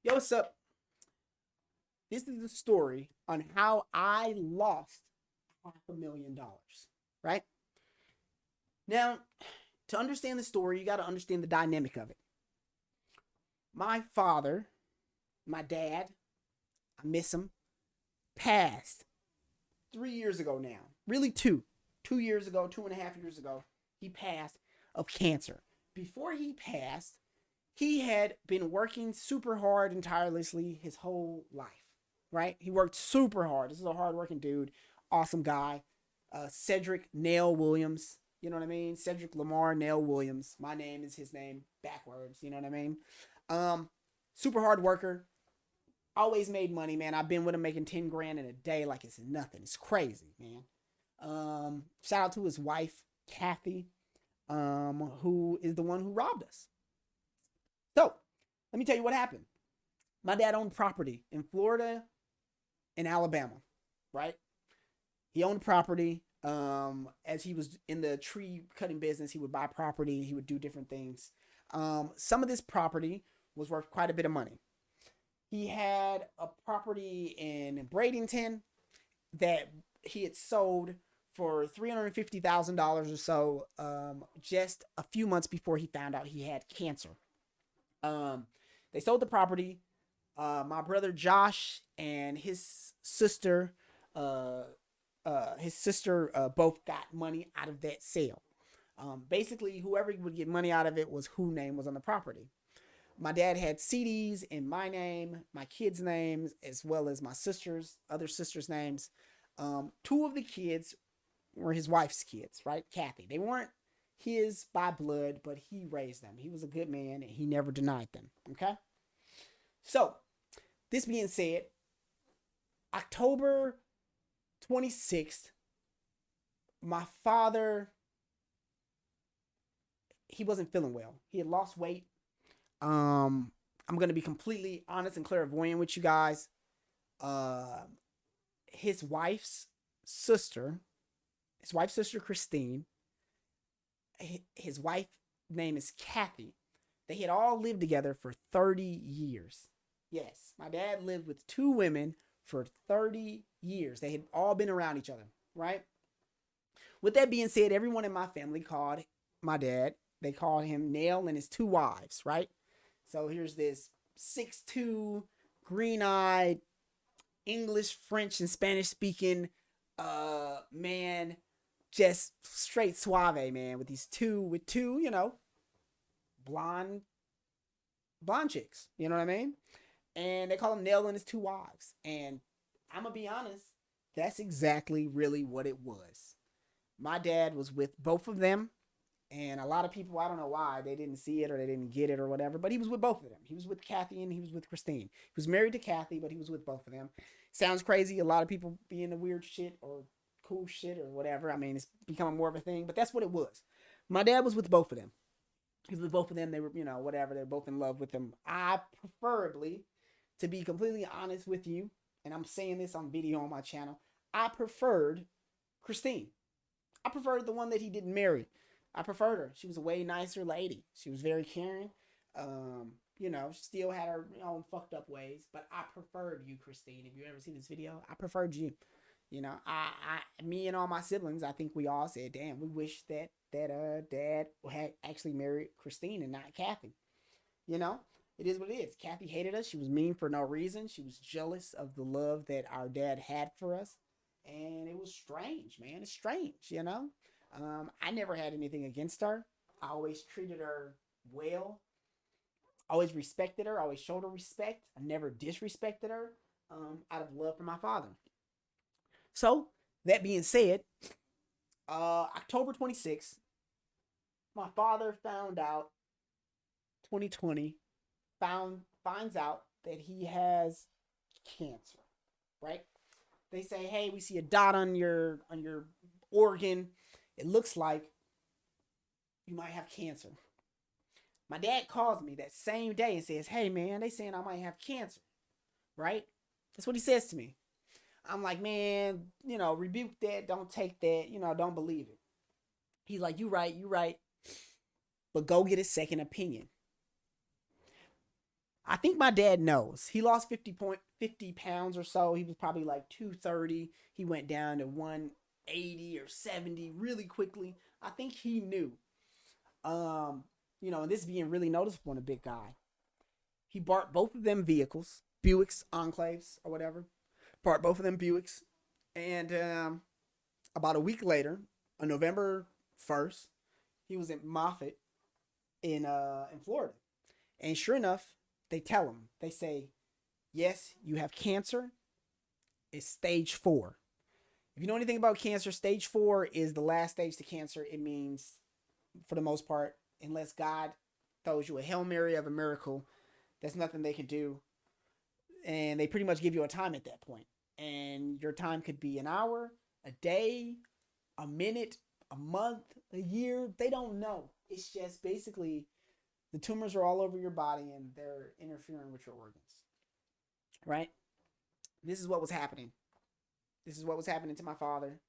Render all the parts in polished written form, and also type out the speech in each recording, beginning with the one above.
Yo, what's up? This is the story on how I lost $500,000. Right now, to understand the story, you got to understand the dynamic of it. My father, my dad, I miss him, passed 3 years ago now. Really, two. 2 years ago, 2.5 years ago, he passed of cancer. Before he passed, he had been working super hard and tirelessly his whole life, right? He worked super hard. This is a hardworking dude, awesome guy. Cedric Nail Williams, you know what I mean? Cedric Lamar Nail Williams. My name is his name backwards, you know what I mean? Um, Super hard worker, always made money, man. I've been with him making 10 grand in a day like it's nothing. It's crazy, man. Shout out to his wife, Kathy, who is the one who robbed us. So, let me tell you what happened. My dad owned property in Florida and Alabama, right? He owned property. As he was in the tree cutting business, he would buy property, he would do different things. Some of this property was worth quite a bit of money. He had a property in Bradenton that he had sold for $350,000 or so, just a few months before he found out he had cancer. Um, they sold the property. My brother Josh and uh, his sister both got money out of that sale. Basically, whoever would get money out of it was who name was on the property. My dad had CDs in my name, my kids' names, as well as my other sisters' names. Two of the kids were his wife's kids, right? Kathy. They weren't his by blood, but he raised them. He was a good man and he never denied them. Okay? So, this being said, October 26th, my father, he wasn't feeling well. He had lost weight. I'm going to be completely honest and clairvoyant with you guys. Uh, his wife's sister, his wife's sister Christine, his wife name is Kathy. They had all lived together for 30 years. Yes, my dad lived with two women for 30 years. They had all been around each other, right? With that being said, everyone in my family called my dad, they called him Nail and his two wives, right? So here's this 6'2", green eyed, English, French, and Spanish speaking man, just straight suave, man, with two, blonde blonde chicks. You know what I mean? And they call him Nail and his two wives. And I'm gonna be honest, that's exactly really what it was. My dad was with both of them, and a lot of people, I don't know why, they didn't see it or they didn't get it or whatever, but he was with both of them. He was with Kathy and he was with Christine. He was married to Kathy, but he was with both of them. Sounds crazy, a lot of people being the weird shit or cool shit or whatever. I mean, it's becoming more of a thing, but that's what it was. My dad was with both of them. He was with both of them. They were, whatever. They're both in love with him. I preferably, to be completely honest with you, and I'm saying this on video on my channel, I preferred Christine. I preferred the one that he didn't marry. I preferred her. She was a way nicer lady. She was very caring. She still had her own fucked up ways, but I preferred you, Christine. If you ever see this video, I preferred you. Me and all my siblings, I think we all said, "Damn, we wish that dad had actually married Christine and not Kathy." You know, it is what it is. Kathy hated us. She was mean for no reason. She was jealous of the love that our dad had for us, and it was strange, man. It's strange. I never had anything against her. I always treated her well. Always respected her. Always showed her respect. I never disrespected her. Out of love for my father. So that being said, October 26th, my father found out 2020 finds out that he has cancer, right? They say, "Hey, we see a dot on your organ. It looks like you might have cancer." My dad calls me that same day and says, "Hey, man, they saying I might have cancer," right? That's what he says to me. I'm like, "Man, rebuke that. Don't take that. Don't believe it." He's like, "You right, but go get a second opinion." I think my dad knows. He lost 50 pounds or so. He was probably like 230. He went down to 180 or 70 really quickly. I think he knew. Um, and this being really noticeable in a big guy. He bought both of them vehicles, Buicks, Enclaves, or whatever. Bought both of them Buicks. And about a week later, on November 1st, he was in Moffett in Florida. And sure enough, they tell him, they say, yes, you have cancer. It's stage 4. If you know anything about cancer, stage 4 is the last stage to cancer. It means, for the most part, unless God throws you a Hail Mary of a miracle, there's nothing they can do. And they pretty much give you a time at that point. And your time could be an hour, a day, a minute, a month, a year. They don't know. It's just basically the tumors are all over your body and they're interfering with your organs. Right? This is what was happening. This is what was happening to my father.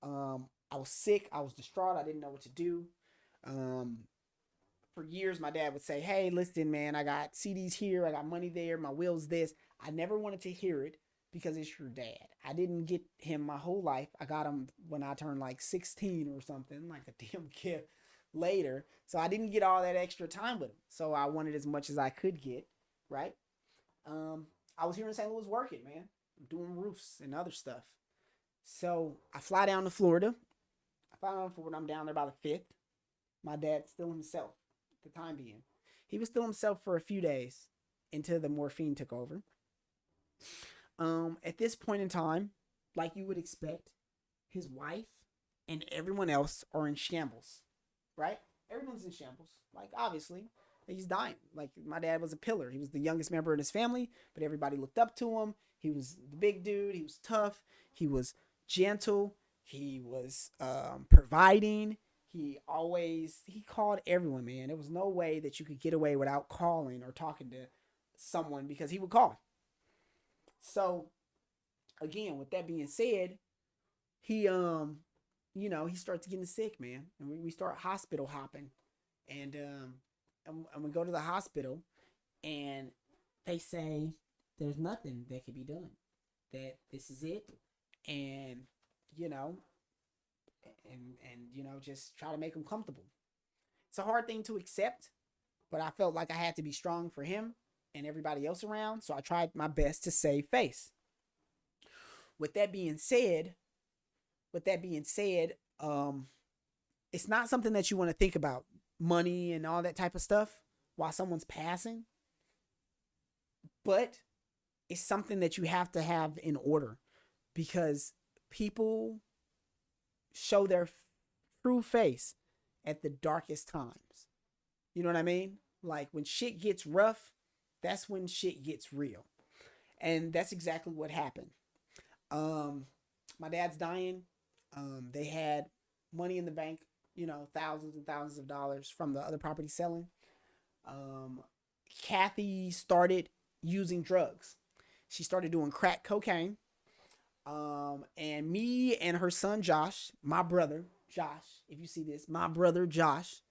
I was sick. I was distraught. I didn't know what to do. Um, for years, my dad would say, hey, listen, man, I got CDs here. I got money there. My will's this. I never wanted to hear it because it's your dad. I didn't get him my whole life. I got him when I turned like 16 or something, like a damn gift later. So I didn't get all that extra time with him. So I wanted as much as I could get, right? Um, I was here in St. Louis working, man, doing roofs and other stuff. So I fly down to Florida. I fly down to Florida. I'm down there by the 5th. My dad's still himself at the time being. He was still himself for a few days until the morphine took over. At this point in time, like you would expect, his wife and everyone else are in shambles, right? Everyone's in shambles. Like, obviously, he's dying. Like, my dad was a pillar. He was the youngest member in his family, but everybody looked up to him. He was the big dude. He was tough. He was gentle. He was providing. He called everyone, man. There was no way that you could get away without calling or talking to someone because he would call. So, again, with that being said, he starts getting sick, man, and we start hospital hopping, and and we go to the hospital, and they say there's nothing that can be done, that this is it, and you know, just try to make him comfortable. It's a hard thing to accept, but I felt like I had to be strong for him and everybody else around, so I tried my best to save face. With that being said, with that being said, it's not something that you want to think about, money and all that type of stuff while someone's passing, but it's something that you have to have in order because people show their true face at the darkest times. You know what I mean? Like when shit gets rough, that's when shit gets real. And that's exactly what happened. Um, my dad's dying. They had money in the bank, thousands and thousands of dollars from the other property selling. Um, Kathy started using drugs. She started doing crack cocaine. And me and her son Josh, my brother Josh, if you see this, my brother Josh,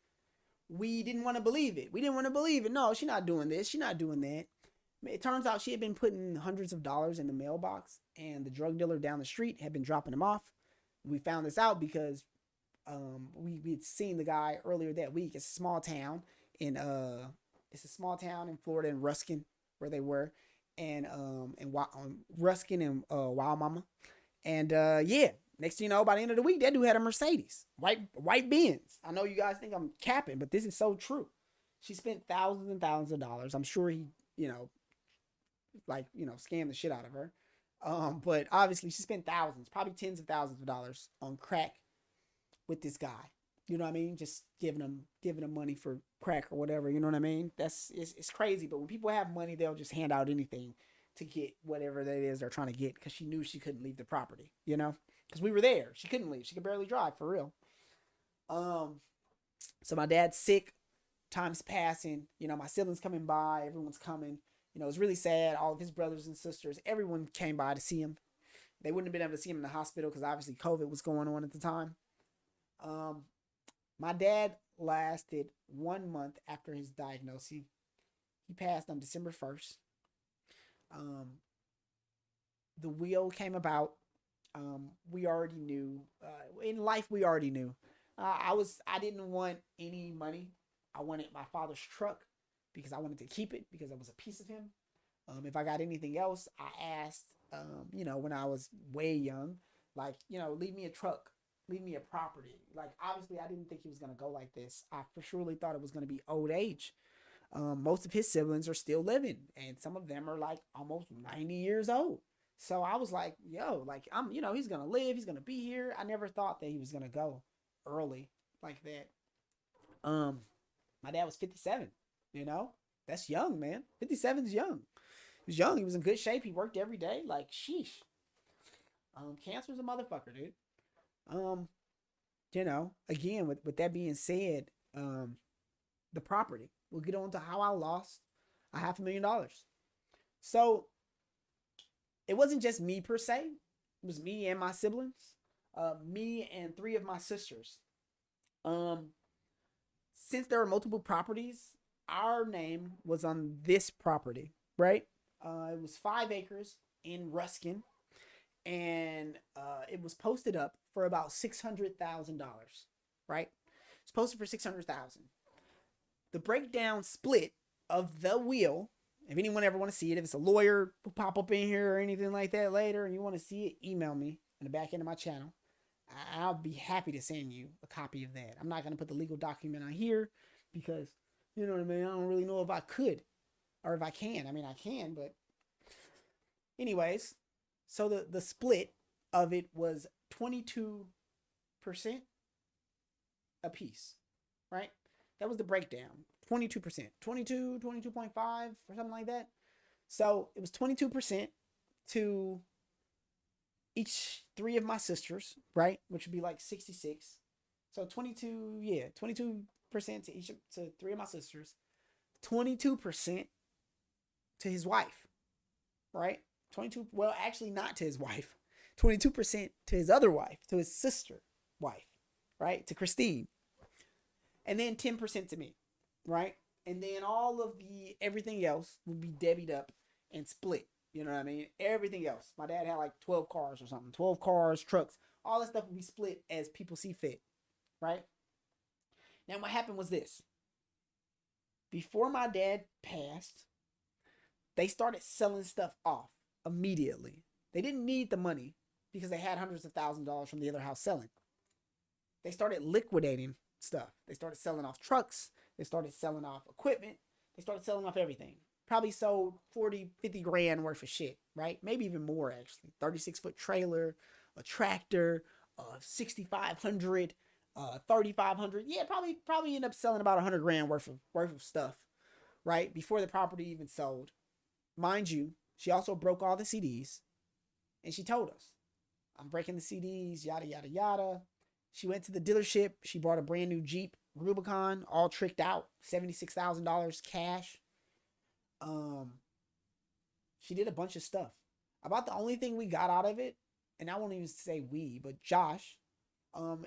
we didn't want to believe it. We didn't want to believe it. No, she's not doing this. She's not doing that. It turns out she had been putting hundreds of dollars in the mailbox, and the drug dealer down the street had been dropping them off. We found this out because we had seen the guy earlier that week. It's a small town in Florida in Ruskin where they were, and Ruskin and Wild Mama, and yeah. Next thing you know, by the end of the week, that dude had a Mercedes, white Benz. I know you guys think I'm capping, but this is so true. She spent thousands and thousands of dollars. I'm sure he, scammed the shit out of her. But obviously she spent thousands, probably tens of thousands of dollars on crack with this guy. You know what I mean? Just giving him money for crack or whatever. You know what I mean? It's crazy. But when people have money, they'll just hand out anything to get whatever that is they're trying to get because she knew she couldn't leave the property. Because we were there. She couldn't leave. She could barely drive for real. So my dad's sick. Time's passing. My siblings coming by. Everyone's coming. It's really sad. All of his brothers and sisters, everyone came by to see him. They wouldn't have been able to see him in the hospital because obviously COVID was going on at the time. Um, my dad lasted 1 month after his diagnosis. He passed on December 1st. Um, the will came about. We already knew. In life, we already knew. I didn't want any money. I wanted my father's truck because I wanted to keep it because it was a piece of him. If I got anything else, I asked, when I was way young, like, leave me a truck, leave me a property. Like, obviously, I didn't think he was going to go like this. I for surely thought it was going to be old age. Most of his siblings are still living, and some of them are like almost 90 years old. So I was like, yo, like, he's going to live, he's going to be here. I never thought that he was going to go early like that. Um, my dad was 57, you know, that's young, man. 57 is young. He was young. He was in good shape. He worked every day. Like, sheesh. Cancer's a motherfucker, dude. Um, again, with that being said, the property. We'll get on to how I lost a $500,000. So it wasn't just me per se. It was me and my siblings. Me and three of my sisters. Um, since there were multiple properties, our name was on this property, right? It was 5 acres in Ruskin, and it was posted up for about $600,000, right? It's posted for $600,000. The breakdown split of the will. If anyone ever want to see it, if it's a lawyer who pop up in here or anything like that later, and you want to see it, email me in the back end of my channel. I'll be happy to send you a copy of that. I'm not going to put the legal document on here because, you know what I mean? I don't really know if I could or if I can. I mean, I can, but anyways, so the split of it was 22% a piece, right? That was the breakdown. 22%. 22, 22.5 or something like that. So it was 22% to each three of my sisters, right? Which would be like 66. So 22, yeah, 22% to each to three of my sisters, 22% to his wife, right? 22, well, actually not to his wife. 22% to his other wife, to his sister wife, right? To Christine. And then 10% to me, right? And then all of the everything else would be debied up and split. You know what I mean? Everything else. My dad had like 12 cars or something. 12 cars, trucks. All that stuff would be split as people see fit. Right? Now what happened was this. Before my dad passed, they started selling stuff off immediately. They didn't need the money because they had hundreds of thousands of dollars from the other house selling. They started liquidating stuff. They started selling off trucks. They started selling off equipment. They started selling off everything. Probably sold 40, 50 grand worth of shit, right? Maybe even more, actually. 36-foot trailer, a tractor, 6,500, 3,500. Yeah, probably end up selling about 100 grand worth of stuff, right? Before the property even sold. Mind you, she also broke all the CDs, and she told us, I'm breaking the CDs, yada, yada, yada. She went to the dealership. She bought a brand new Jeep Rubicon, all tricked out, $76,000 cash. She did a bunch of stuff. About the only thing we got out of it, and I won't even say we, but Josh,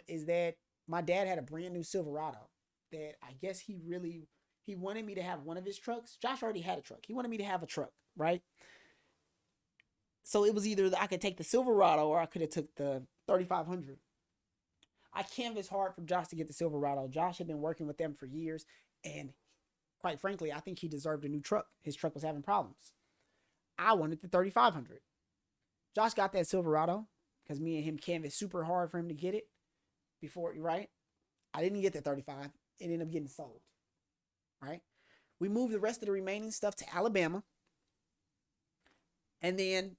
is that my dad had a brand new Silverado that I guess he wanted me to have one of his trucks. Josh already had a truck. He wanted me to have a truck, right? So it was either I could take the Silverado or I could have took the 3,500. I canvassed hard for Josh to get the Silverado. Josh had been working with them for years, and quite frankly, I think he deserved a new truck. His truck was having problems. I wanted the 3,500. Josh got that Silverado because me and him canvassed super hard for him to get it before, right? I didn't get the 35. It ended up getting sold, right? We moved the rest of the remaining stuff to Alabama. And then,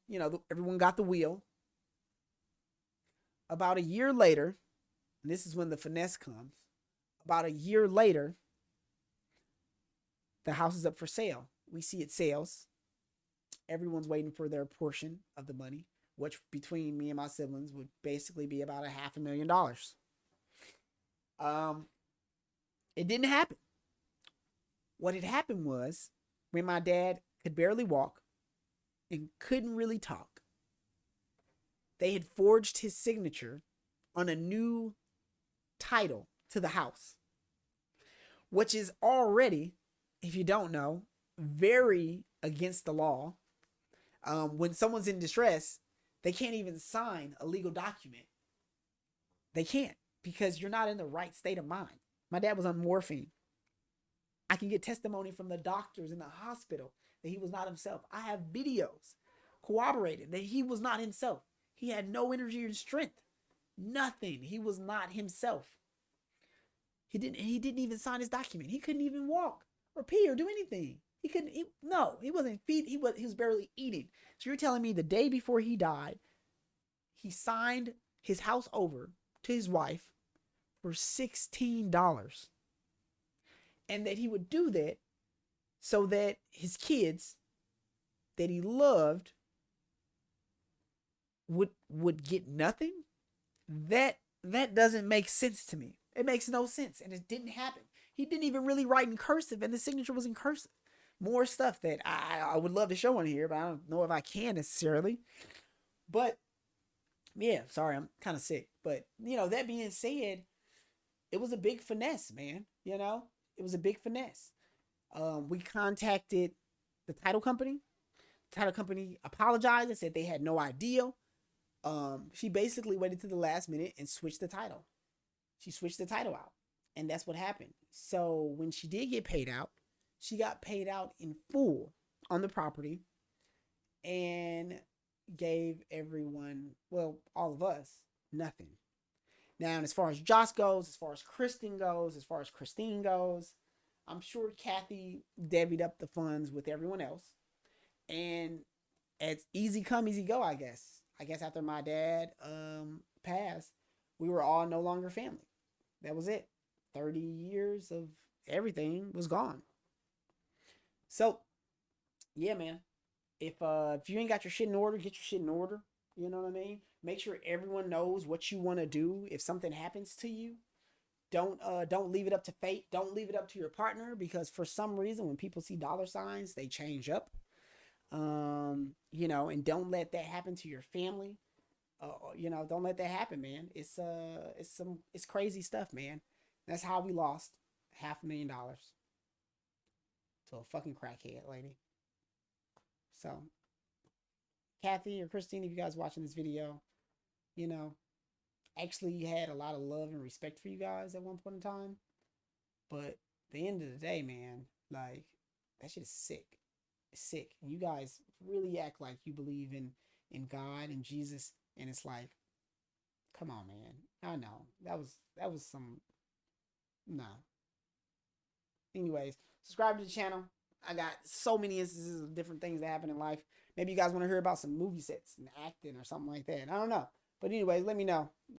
everyone got the wheel. About a year later, and this is when the finesse comes. About a year later, the house is up for sale. We see it sells. Everyone's waiting for their portion of the money, which between me and my siblings would basically be about $500,000. It didn't happen. What had happened was when my dad could barely walk and couldn't really talk, they had forged his signature on a new title to the house, which is already, if you don't know, very against the law. When someone's in distress, they can't even sign a legal document. They can't, because you're not in the right state of mind. My dad was on morphine. I can get testimony from the doctors in the hospital that he was not himself. I have videos corroborated that he was not himself. He had no energy or strength. Nothing. He was not himself. He didn't even sign his document. He couldn't even walk or pee or do anything. He wasn't feed. He was barely eating. So you're telling me the day before he died, he signed his house over to his wife for $16, and that he would do that so that his kids that he loved would get nothing? That doesn't make sense to me. It makes no sense, and it didn't happen. He didn't even really write in cursive, and the signature was in cursive. More stuff that I would love to show on here, but I don't know if I can necessarily. But yeah, sorry, I'm kind of sick. But that being said, it was a big finesse, man. It was a big finesse. We contacted the title company. The title company apologized and said they had no idea. She basically waited to the last minute and switched the title. She switched the title out, and that's what happened. So when she did get paid out, she got paid out in full on the property, and gave everyone, well, all of us, nothing. Now, as far as Josh goes, as far as Kristen goes, as far as Christine goes, I'm sure Kathy divvied up the funds with everyone else. And it's easy come, easy go, I guess. I guess after my dad passed, we were all no longer family. That was it. 30 years of everything was gone. So, yeah, man. If you ain't got your shit in order, get your shit in order. You know what I mean? Make sure everyone knows what you want to do if something happens to you. Don't leave it up to fate. Don't leave it up to your partner, because for some reason when people see dollar signs, they change up. And don't let that happen to your family. Don't let that happen, man. It's crazy stuff, man. That's how we lost $500,000 to a fucking crackhead lady. So, Kathy or Christine, if you guys watching this video, actually had a lot of love and respect for you guys at one point in time. But at the end of the day, man, like, that shit is sick. It's sick. And you guys really act like you believe in God and Jesus, and it's like, come on, man. I know. That was some, no. Anyways, subscribe to the channel. I got so many instances of different things that happen in life. Maybe you guys want to hear about some movie sets and acting or something like that. I don't know. But anyways, let me know.